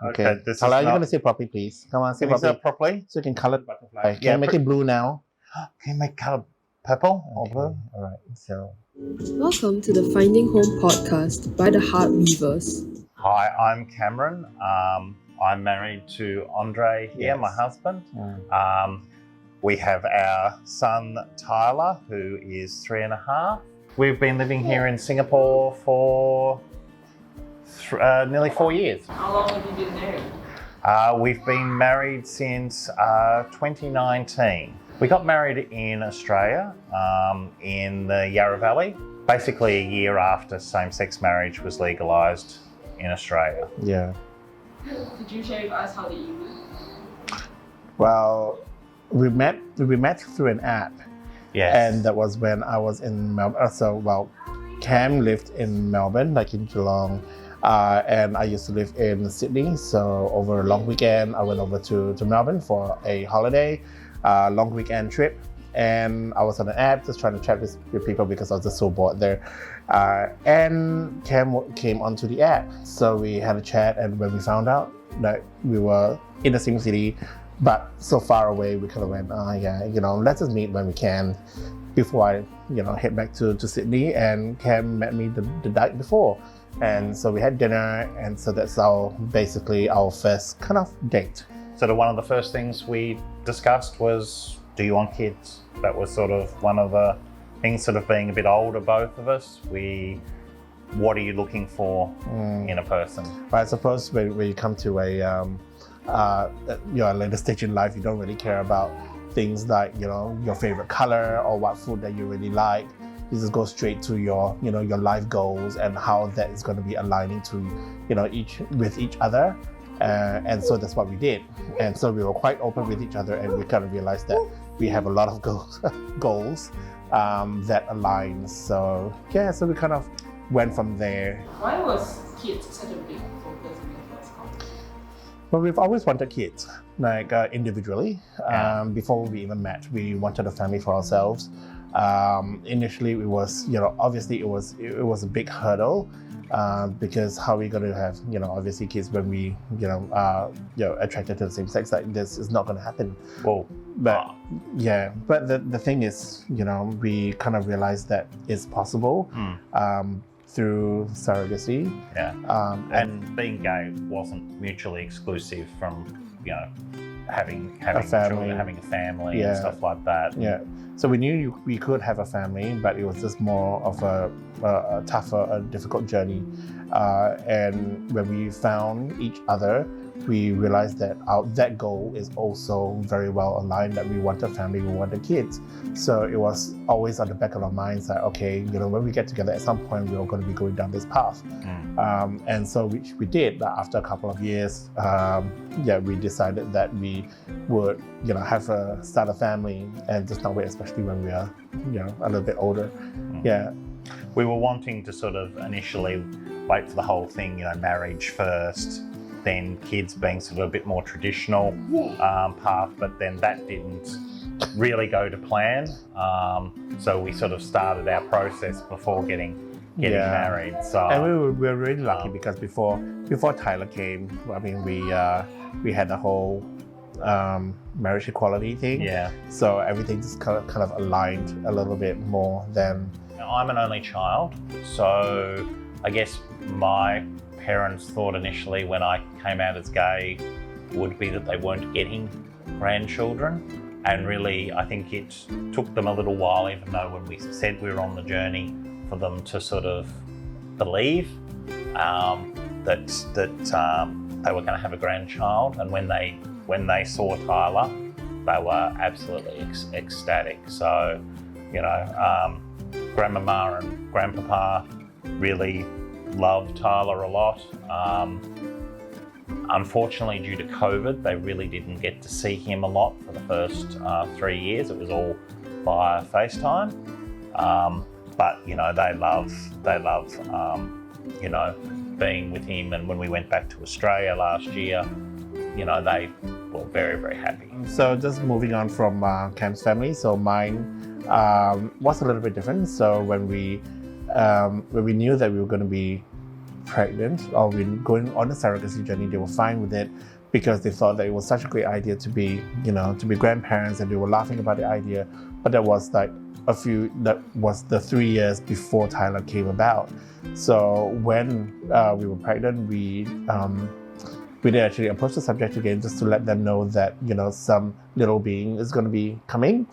Okay. This Hello, is you're not... going to say properly, please. Come on, say Can you say properly. it properly? So you can color the butterfly. Can Yeah, you make it blue now? Can you make color purple or Okay. blue? All right. So, Welcome to the Finding Home podcast by the Heartweavers. Hi, I'm Cameron. I'm married to Andre here, Yes. my husband. We have our son Tyler, who is 3.5. We've been living here in Singapore for nearly 4 years. How long have you been married? We've been married since 2019. We got married in Australia, in the Yarra Valley, basically a year after same-sex marriage was legalised in Australia. yeah. Could you share with us how did you meet? Well, we met through an app. Yes. And that was when I was in Melbourne. Cam lived in Melbourne, like in Geelong. And I used to live in Sydney. So over a long weekend, I went over to Melbourne for a holiday, long weekend trip. And I was on an app just trying to chat with people because I was just so bored there. And Cam came onto the app. So we had a chat, and when we found out that we were in the same city, but so far away, we kind of went, let's just meet when we can before I, head back to Sydney. And Cam met me the night before. And so we had dinner, and so that's basically our first kind of date. So one of the first things we discussed was, do you want kids? That was sort of one of the things, sort of being a bit older, both of us. What are you looking for in a person? But I suppose when you come to a later stage in life, you don't really care about things like, your favorite color or what food that you really like. You just go straight to your life goals and how that is going to be aligning to, with each other. And so that's what we did. And so we were quite open with each other, and we kind of realized that we have a lot of goals that align. So so we kind of went from there. Why was kids such a big focus in your first couple? Well, we've always wanted kids, like individually. Before we even met, we wanted a family for ourselves. Initially, it was, obviously it was a big hurdle because how are we going to have, obviously kids when we, attracted to the same sex? Like this is not going to happen. Well, but the thing is, we kind of realized that it's possible. Through surrogacy. And being gay wasn't mutually exclusive from, having a family, children, having a family and stuff like that. Yeah. So we knew we could have a family, but it was just more of a tougher, a difficult journey. And when we found each other, we realized that that goal is also very well aligned, that we want a family, we want the kids. So it was always on the back of our minds that, okay, when we get together at some point, we're going to be going down this path. And so we did. After a couple of years, we decided that we would, start a family and just not wait, especially when we are, a little bit older. Yeah. We were wanting to sort of initially wait for the whole thing, marriage first, then kids being sort of a bit more traditional path, but then that didn't really go to plan. So we sort of started our process before getting married. So and we were really lucky because before Tyler came, I mean we had the whole marriage equality thing. Yeah. So everything just kind of aligned a little bit more than. I'm an only child, so I guess my parents thought initially when I came out as gay would be that they weren't getting grandchildren, and really I think it took them a little while, even though when we said we were on the journey, for them to sort of believe that they were going to have a grandchild. And when they saw Tyler, they were absolutely ecstatic. So Grandmama and Grandpapa really loved Tyler a lot. Unfortunately, due to COVID, they really didn't get to see him a lot for the first 3 years. It was all via FaceTime. But they love being with him. And when we went back to Australia last year, they were very, very happy. So just moving on from Cam's family, so mine was a little bit different. So when we knew that we were going to be pregnant or we going on the surrogacy journey, they were fine with it because they thought that it was such a great idea to be, to be grandparents, and they were laughing about the idea. But that was that was the 3 years before Tyler came about. So when we were pregnant, we did actually approach the subject again just to let them know that, some little being is going to be coming.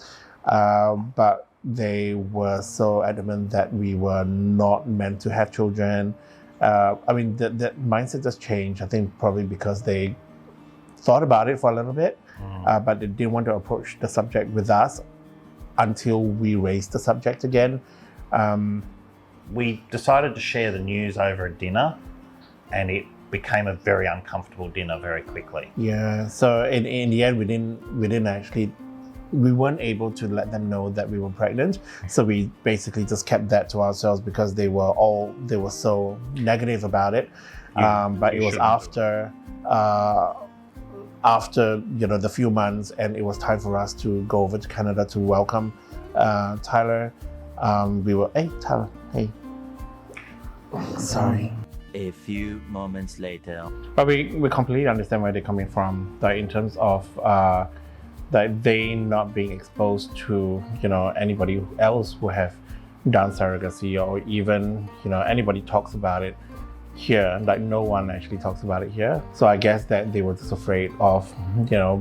But they were so adamant that we were not meant to have children. The mindset just changed, I think probably because they thought about it for a little bit, but they didn't want to approach the subject with us until we raised the subject again. We decided to share the news over a dinner, and it became a very uncomfortable dinner very quickly. Yeah, so in the end, we weren't able to let them know that we were pregnant. So we basically just kept that to ourselves because they were so negative about it. But it was after the few months, and it was time for us to go over to Canada to welcome Tyler. We were, hey Tyler, hey. Sorry. A few moments later. But we completely understand where they're coming from, like in terms of that they not being exposed to anybody else who have done surrogacy, or even anybody talks about it here. Like no one actually talks about it here. So I guess that they were just afraid of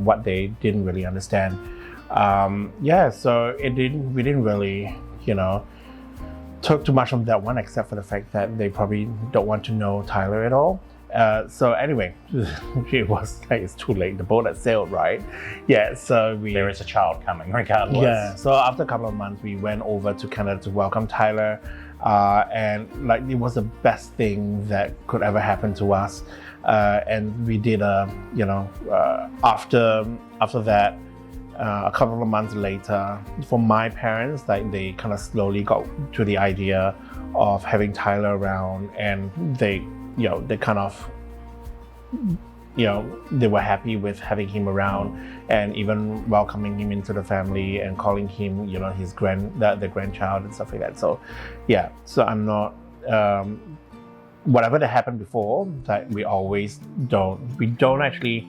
what they didn't really understand. So we didn't really talk too much on that one, except for the fact that they probably don't want to know Tyler at all. So anyway, it was like it's too late. The boat had sailed, right? Yeah. So there is a child coming regardless. Yeah. So after a couple of months, we went over to Canada to welcome Tyler, and like it was the best thing that could ever happen to us. And we did after that. A couple of months later, for my parents, like they kind of slowly got to the idea of having Tyler around, and they kind of, they were happy with having him around, and even welcoming him into the family and calling him, his the grandchild and stuff like that. So, yeah. So I'm not. Whatever that happened before, that we don't actually.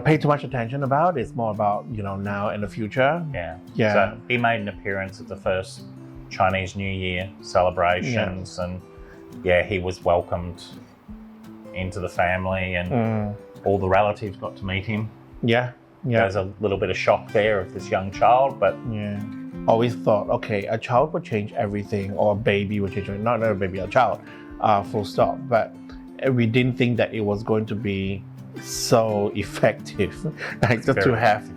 Pay too much attention about. It's more about now and the future. Yeah. So he made an appearance at the first Chinese New Year celebrations, and he was welcomed into the family, and all the relatives got to meet him. Yeah. There's a little bit of shock there of this young child, but always thought, okay, a child would change everything, or a baby would change everything. Not a baby, a child, full stop. But we didn't think that it was going to be so effective, like just to have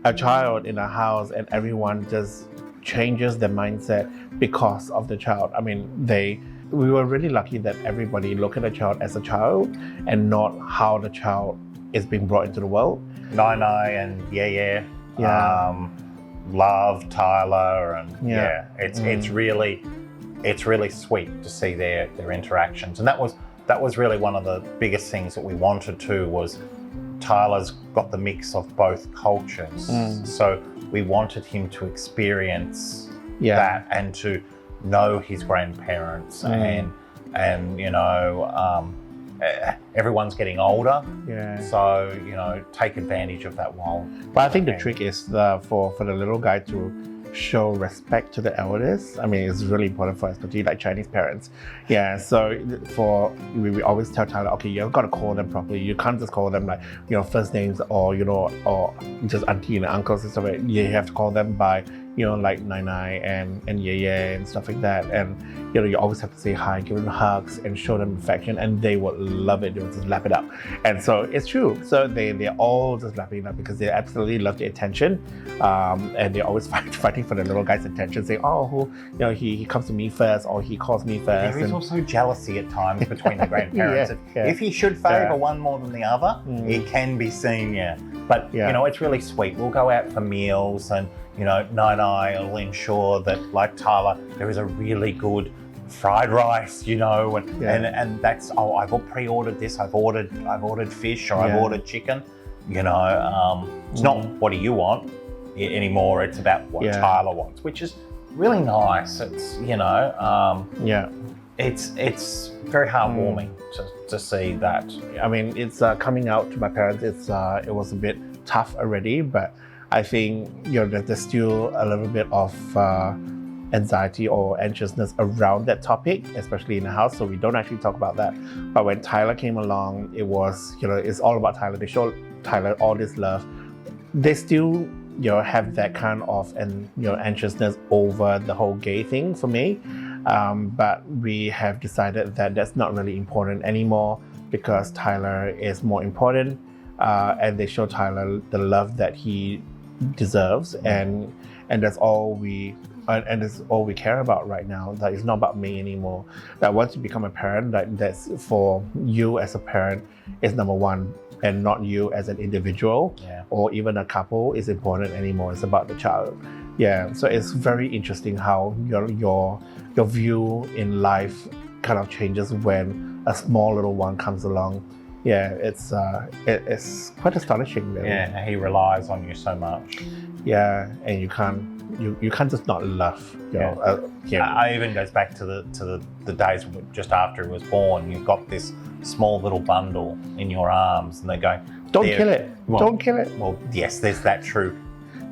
a child in a house and everyone just changes their mindset because of the child. I mean, we were really lucky that everybody looked at the child as a child and not how the child is being brought into the world. Nai and love Tyler, and it's really sweet to see their interactions, and that was really one of the biggest things that we wanted to, was Tyler's got the mix of both cultures. So we wanted him to experience that and to know his grandparents, and everyone's getting older. Yeah. So, take advantage of that while. But I think the trick is for the little guy to show respect to the elders. I mean, it's really important for us, particularly like Chinese parents. Yeah, so we always tell Tyler, okay, you've got to call them properly. You can't just call them like, first names, or just auntie and uncles and stuff like that. You have to call them by, like Nai and Ye and stuff like that. And, you always have to say hi, give them hugs and show them affection, and they would love it. They would just lap it up. And so it's true. So they're all just lapping it up because they absolutely love the attention. And they're always fighting for the little guy's attention, saying, he comes to me first, or he calls me first. There is also jealousy at times between the grandparents. If he should favour one more than the other, it can be seen, But, it's really sweet. We'll go out for meals, and, Nai will ensure that, like Tyler, there is a really good fried rice, and that's, I've pre-ordered this, I've ordered fish, or I've ordered chicken. It's not what do you want anymore, it's about what Tyler wants, which is really nice. It's it's very heartwarming to see that. I mean, it's coming out to my parents. It was a bit tough already, but I think there's still a little bit of anxiety or anxiousness around that topic, especially in the house. So we don't actually talk about that. But when Tyler came along, it was it's all about Tyler. They showed Tyler all this love. They still have that kind of anxiousness over the whole gay thing for me. But we have decided that that's not really important anymore because Tyler is more important, and they show Tyler the love that he deserves, and that's all we care about right now. That it's not about me anymore. That once you become a parent, that's for you as a parent is number one, and not you as an individual or even a couple is important anymore. It's about the child. Yeah, so it's very interesting how your view in life kind of changes when a small little one comes along. Yeah, it's quite astonishing, really. Yeah, and he relies on you so much. Yeah, and you can't just not love. It even goes back to the days just after he was born. You've got this small little bundle in your arms, and they go, "Don't kill it! Don't kill it!" Well, yes, there's that true.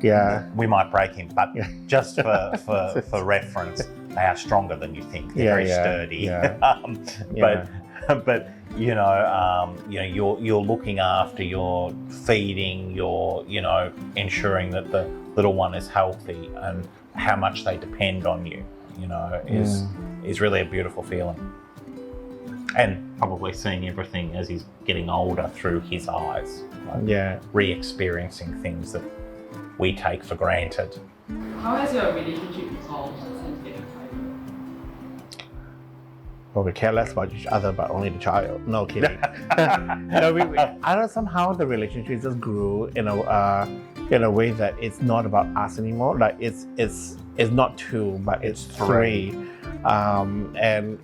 Yeah, we might break him, but just for reference, they are stronger than you think. They're very sturdy. Yeah. But you're looking after, you're feeding, you're ensuring that the little one is healthy, and how much they depend on you, is really a beautiful feeling. And probably seeing everything as he's getting older through his eyes, re-experiencing things that we take for granted. How has your relationship evolved since getting Tyler? Well, we care less about each other, but only the child. No kidding. I don't know, somehow the relationship just grew in a way that it's not about us anymore. Like it's not two, but it's three. And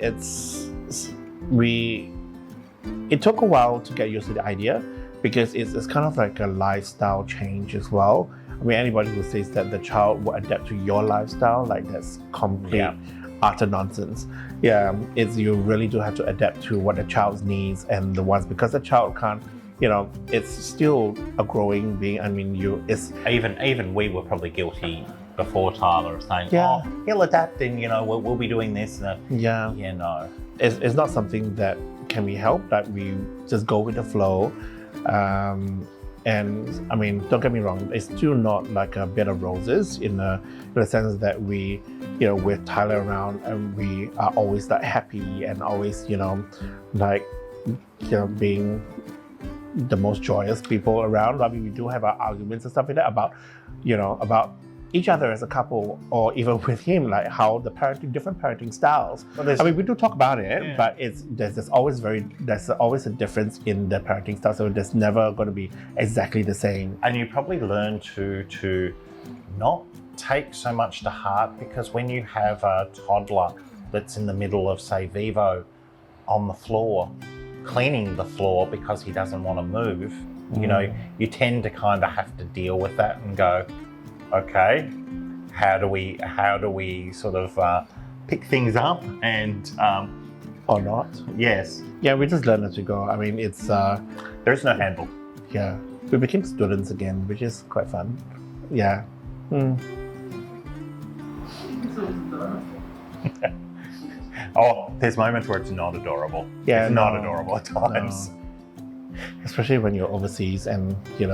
it took a while to get used to the idea because it's kind of like a lifestyle change as well. I mean, anybody who says that the child will adapt to your lifestyle, like that's complete utter nonsense. Yeah, you really do have to adapt to what the child's needs and the ones, because the child can't, it's still a growing being. I mean, it's even we were probably guilty before Tyler of saying, he'll adapt and we'll be doing this. No. It's not something that can be helped. That we just go with the flow. And I mean, don't get me wrong, it's still not like a bed of roses in the sense that we, with Tyler around, and we are always like happy and always, being the most joyous people around. I mean, we do have our arguments and stuff like that about each other as a couple, or even with him, like how different parenting styles. I mean, we do talk about it, but there's always a difference in the parenting style. So there's never going to be exactly the same. And you probably learn to not take so much to heart, because when you have a toddler that's in the middle of, say, Vivo on the floor, cleaning the floor because he doesn't want to move, you tend to kind of have to deal with that and go, okay, how do we sort of pick things up and or not? Yes. Yeah, we just learn as we go. I mean, it's there is no handbook. Yeah, we became students again, which is quite fun. Yeah. Oh, there's moments where it's not adorable. Yeah, it's not adorable at times. No. Especially when you're overseas and you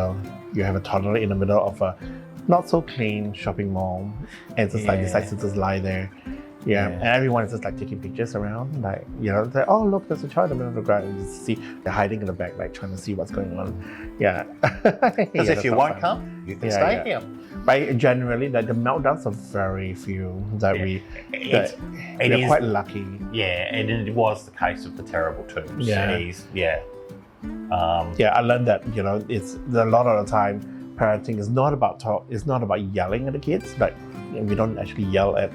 have a toddler in the middle of a not so clean shopping mall, and just like decides to just lie there. Yeah, and everyone is just like taking pictures around, like like, oh look, there's a child in the middle of the ground. And you just see they're hiding in the back, like trying to see what's going on. Yeah, because if you won't come, you can stay here. But generally, the meltdowns are very few. That we're quite lucky. Yeah, and it was the case of the terrible twos. Yeah, I learned that it's a lot of the time. Parenting is not about it's not about yelling at the kids. Like we don't actually yell at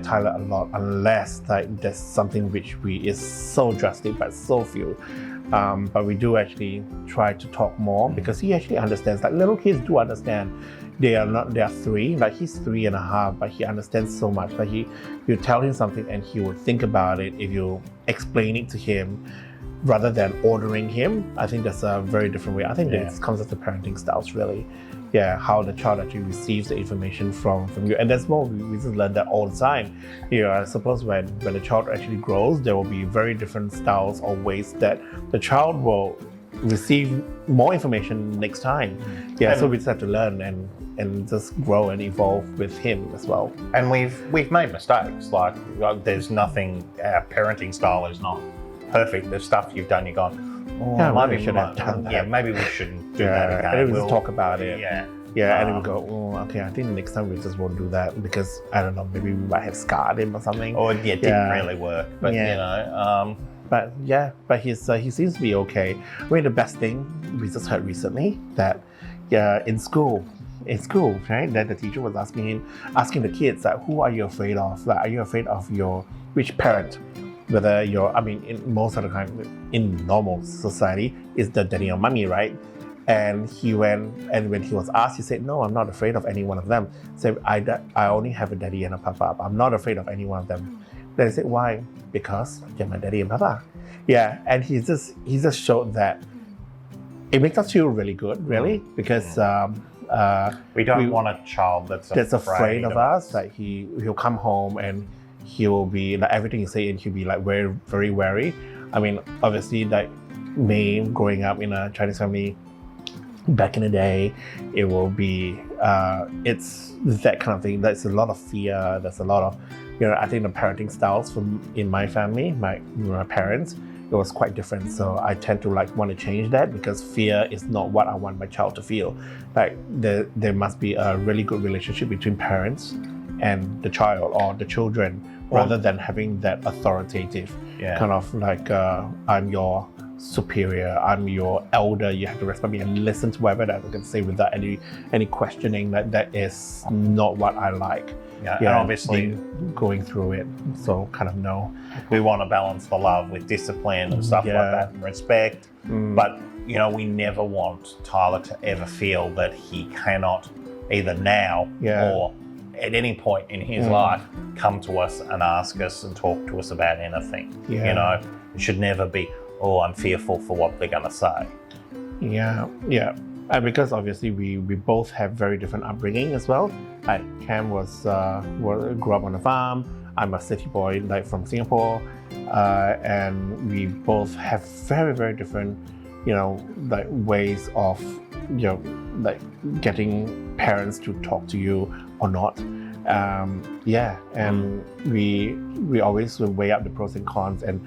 Tyler a lot, unless like there's something which is so drastic, but so few. But we do actually try to talk more, because he actually understands. Like little kids do understand. they are 3, like he's 3.5, but he understands so much. Like you tell him something and he will think about it if you explain it to him rather than ordering him. I think that's a very different way. I think that comes with the parenting styles, really. Yeah, how the child actually receives the information from you. And that's more, we just learn that all the time. I suppose when the child actually grows, there will be very different styles or ways that the child will receive more information next time. So we just have to learn and just grow and evolve with him as well. And we've made mistakes. Like there's nothing, our parenting style is not perfect. There's stuff you've done, you've gone, maybe we should have done that. Yeah, maybe we shouldn't do that again. And we just talk about it. Yeah, and then we go, okay, I think next time we just won't do that because, I don't know, maybe we might have scarred him or something. Or it didn't really work, but But he seems to be okay. I mean, the best thing we just heard recently that in school, right, that the teacher was asking the kids that who are you afraid of? Like, are you afraid of which parent? Whether in most of the time, in normal society, is the daddy or mommy, right? And when he was asked, he said, no, I'm not afraid of any one of them. So I only have a daddy and a papa. I'm not afraid of any one of them. Then I said, why? Because you're my daddy and papa. Yeah, and he just showed that it makes us feel really good, really, because we don't want a child that's afraid of us. Like he'll come home and he will be like everything you say, and he'll be like very, very wary. I mean, obviously, like me growing up in a Chinese family back in the day, it will be it's that kind of thing. There's a lot of fear. There's a lot of I think the parenting styles in my family, my parents, it was quite different. So I tend to want to change that because fear is not what I want my child to feel. Like there must be a really good relationship between parents and the child or the children, rather than having that authoritative kind of like I'm your superior, I'm your elder, you have to respect me and listen to whatever that I can say without any questioning. That is not what I like. And obviously going through it, so kind of no. We want to balance the love with discipline and stuff like that, and respect. But we never want Tyler to ever feel that he cannot either now or at any point in his life come to us and ask us and talk to us about anything. It should never be, I'm fearful for what they're going to say. And because obviously we both have very different upbringing as well. Like Cam grew up on a farm. I'm a city boy, like from Singapore, and we both have very, very different, like ways of, like getting parents to talk to you or not. And we always weigh up the pros and cons and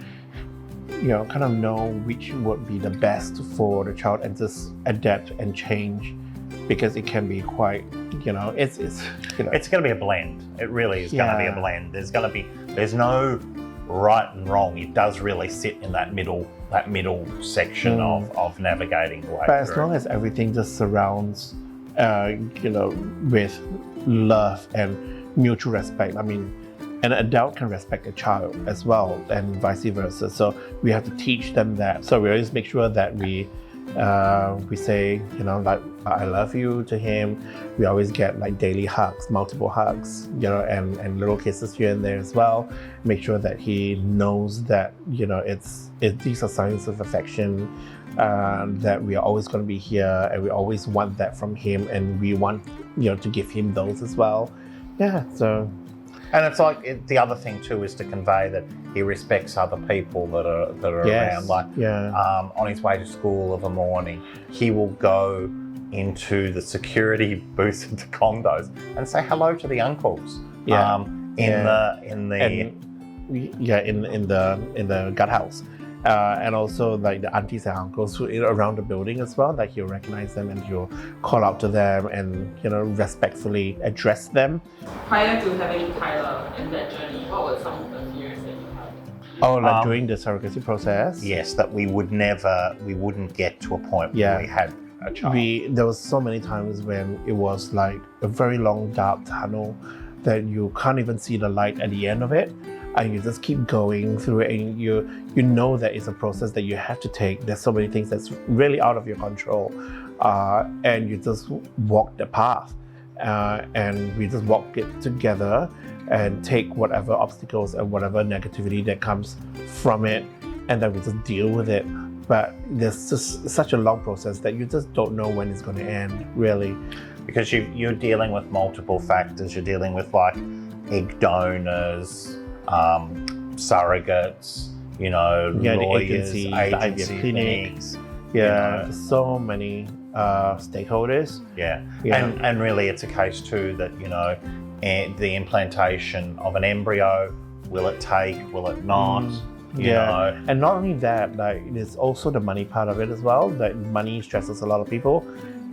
kind of know which would be the best for the child and just adapt and change, because it can be quite, it's It's going to be a blend. It really is going to be a blend. There's no right and wrong. It does really sit in that middle section of navigating the way But through. as long as everything just surrounds, with love and mutual respect. I mean, an adult can respect a child as well, and vice versa. So we have to teach them that. So we always make sure that we say, like, I love you to him. We always get like daily hugs, multiple hugs, and little kisses here and there as well. Make sure that he knows that, these are signs of affection, that we are always going to be here, and we always want that from him, and we want, to give him those as well. So. And it's like the other thing too is to convey that he respects other people that are around. Like on his way to school of a morning, he will go into the security booth at the condos and say hello to the uncles. In the gut house. And also like the aunties and uncles who are around the building as well, like he'll recognize them and he'll call out to them and respectfully address them. Prior to having Tyler in that journey, what were some of the fears that you had? During the surrogacy process? Yes, that we wouldn't get to a point where we had a child. There was so many times when it was like a very long dark tunnel that you can't even see the light at the end of it. And you just keep going through it, and you know that it's a process that you have to take. There's so many things that's really out of your control, and you just walk the path. and we just walk it together and take whatever obstacles and whatever negativity that comes from it, and then we just deal with it. But there's just such a long process that you just don't know when it's going to end, really. Because you're dealing with multiple factors. You're dealing with like egg donors, surrogates, lawyers, the agency IVF clinics. clinics. Yeah, so many stakeholders. Yeah. Yeah. And really it's a case too that, the implantation of an embryo, will it take, will it not? You know? And not only that, like there's also the money part of it as well. That money stresses a lot of people.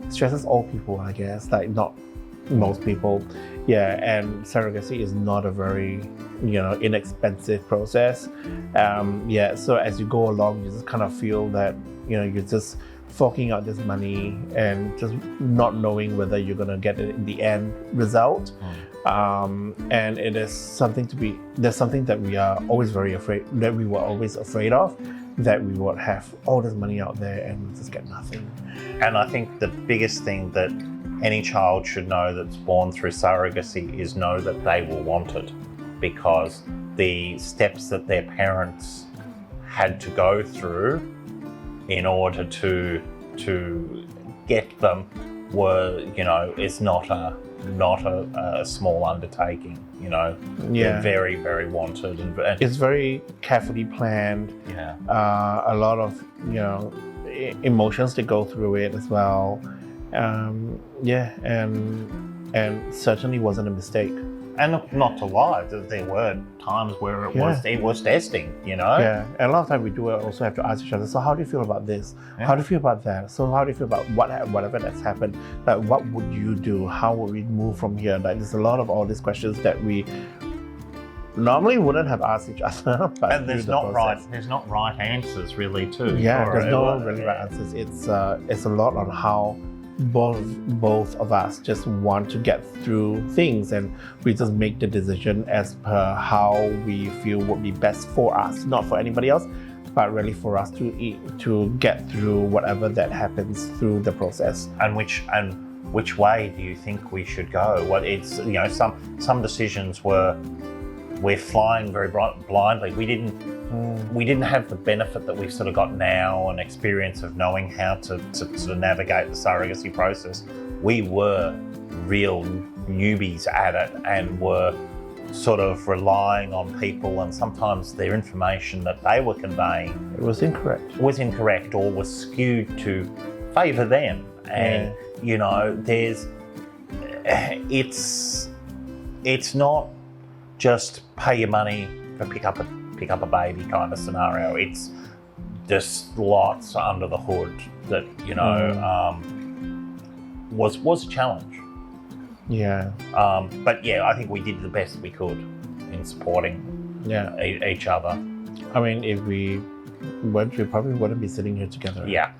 It stresses all people, I guess, like not most people. Yeah, and surrogacy is not a very, inexpensive process. So as you go along, you just kind of feel that, you're just forking out this money and just not knowing whether you're gonna get it in the end result. And it is something there's something that we are always we were always afraid of, that we would have all this money out there and we just get nothing. And I think the biggest thing that any child should know that's born through surrogacy is know that they will want it, because the steps that their parents had to go through in order to get them were, it's not a small undertaking. They're very, very wanted, and it's very carefully planned. Yeah. A lot of emotions that go through it as well. And certainly wasn't a mistake. And not to lie, there were times where it was testing. Yeah, and a lot of times we do also have to ask each other, so how do you feel about this? Yeah. How do you feel about that? So how do you feel about whatever that's happened? Like, what would you do? How would we move from here? Like, there's a lot of all these questions that we normally wouldn't have asked each other. But and there's not right answers really too. Yeah, there's no really right answers. It's a lot on how both of us just want to get through things, and we just make the decision as per how we feel would be best for us, not for anybody else, but really for us to get through whatever that happens through the process. And which way do you think we should go? Some decisions we're flying very blindly. We didn't have the benefit that we've sort of got now, and experience of knowing how to sort of navigate the surrogacy process. We were real newbies at it and were sort of relying on people, and sometimes their information that they were conveying was incorrect or was skewed to favour them. And it's not just pay your money for pick up a baby kind of scenario. It's just lots under the hood that was a challenge. Yeah. But yeah, I think we did the best we could in supporting each other. I mean, if we weren't, we probably wouldn't be sitting here together. Yeah.